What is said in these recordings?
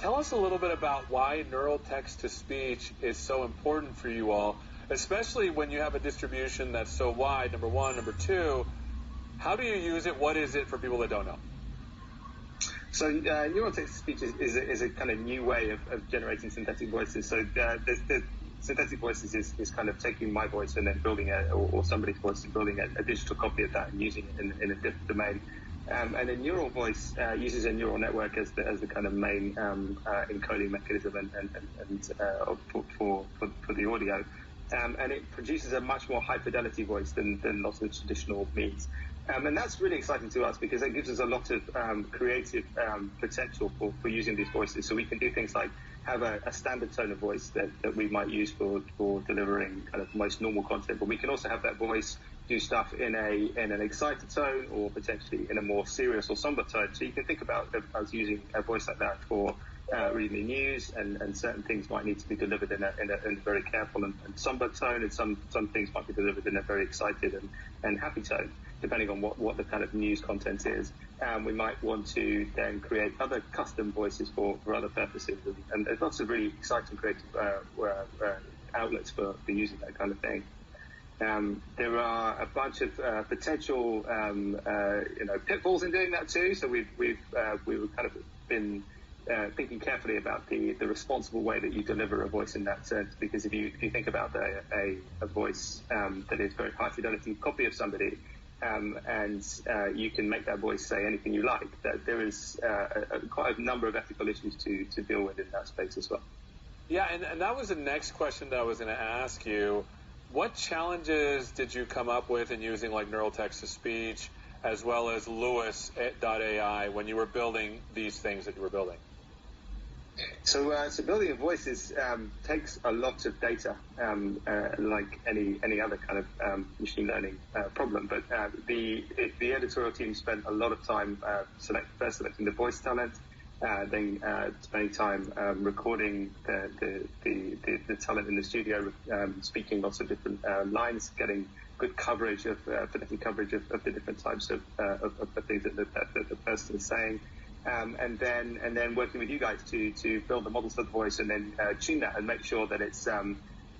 Tell us a little bit about why neural text-to-speech is so important for you all, especially when you have a distribution that's so wide, number one. Number two, how do you use it? What is it for people that don't know? So neural text-to-speech is a kind of new way of generating synthetic voices. So the synthetic voices is kind of taking my voice and then building or somebody's voice and building a digital copy of that and using it in a different domain. And a neural voice uses a neural network as the kind of main encoding mechanism and for the audio. And it produces a much more high fidelity voice than lots of traditional means. And that's really exciting to us because it gives us a lot of creative potential for using these voices. So we can do things like have a standard tone of voice that we might use for delivering kind of most normal content, but we can also have that voice do stuff in an excited tone or potentially in a more serious or somber tone. So you can think about us using a voice like that for reading the news, and certain things might need to be delivered in a very careful and somber tone, and some things might be delivered in a very excited and happy tone, depending on what the kind of news content is. We might want to then create other custom voices for other purposes, and there's lots of really exciting creative outlets for using that kind of thing. There are a bunch of potential pitfalls in doing that too. So we've kind of been thinking carefully about the responsible way that you deliver a voice in that sense, because if you think about a voice that is very high fidelity copy of somebody, and you can make that voice say anything you like, that there is quite a number of ethical issues to deal with in that space as well. Yeah, and that was the next question that I was going to ask you. What challenges did you come up with in using like neural text-to-speech as well as Lewis.ai when you were building these things that you were building? So building a voice takes a lot of data, like any other kind of machine learning problem. But the editorial team spent a lot of time first selecting the voice talent, then spending time recording the talent in the studio, speaking lots of different lines, getting good coverage phonetic coverage of the different types of things that the person is saying. And then working with you guys to build the models for the voice, and then tune that and make sure that it's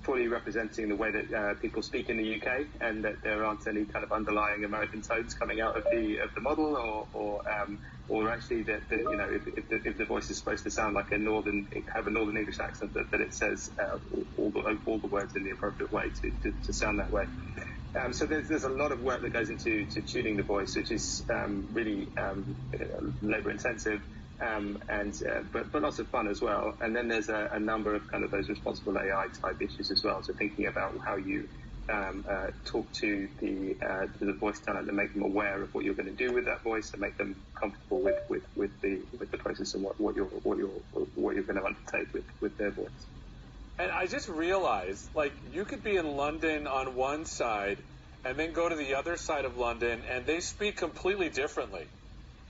fully representing the way that people speak in the UK, and that there aren't any kind of underlying American tones coming out of the model, or actually that if the voice is supposed to sound like have a northern English accent, that it says all the words in the appropriate way to sound that way. So there's a lot of work that goes into tuning the voice, which is really labor intensive, but lots of fun as well. And then there's a number of kind of those responsible AI type issues as well. So thinking about how you talk to the voice talent and make them aware of what you're going to do with that voice, and make them comfortable with the process and what you're going to undertake with their voice. And I just realized, like, you could be in London on one side and then go to the other side of London, and they speak completely differently.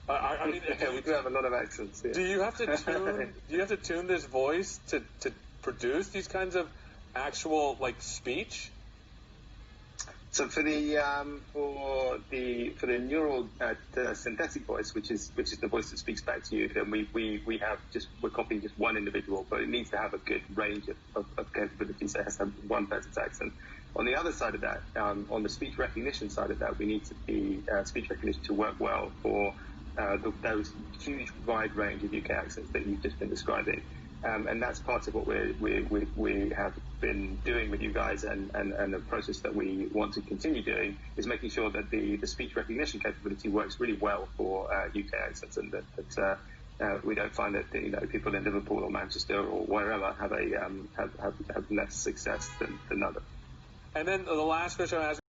I mean, we do have a lot of accents. Yeah. Do you have to tune this voice to produce these kinds of actual like speech? So for the neural synthetic voice, which is the voice that speaks back to you, then we're copying just one individual, but it needs to have a good range of capabilities. So it has to have one person's accent. On the other side of that, on the speech recognition side of that, we need speech recognition to work well for those huge wide range of UK accents that you've just been describing. And that's part of what we have been doing with you guys, and the process that we want to continue doing is making sure that the speech recognition capability works really well for UK accents, and that we don't find that people in Liverpool or Manchester or wherever have less success than others. And then the last question I asked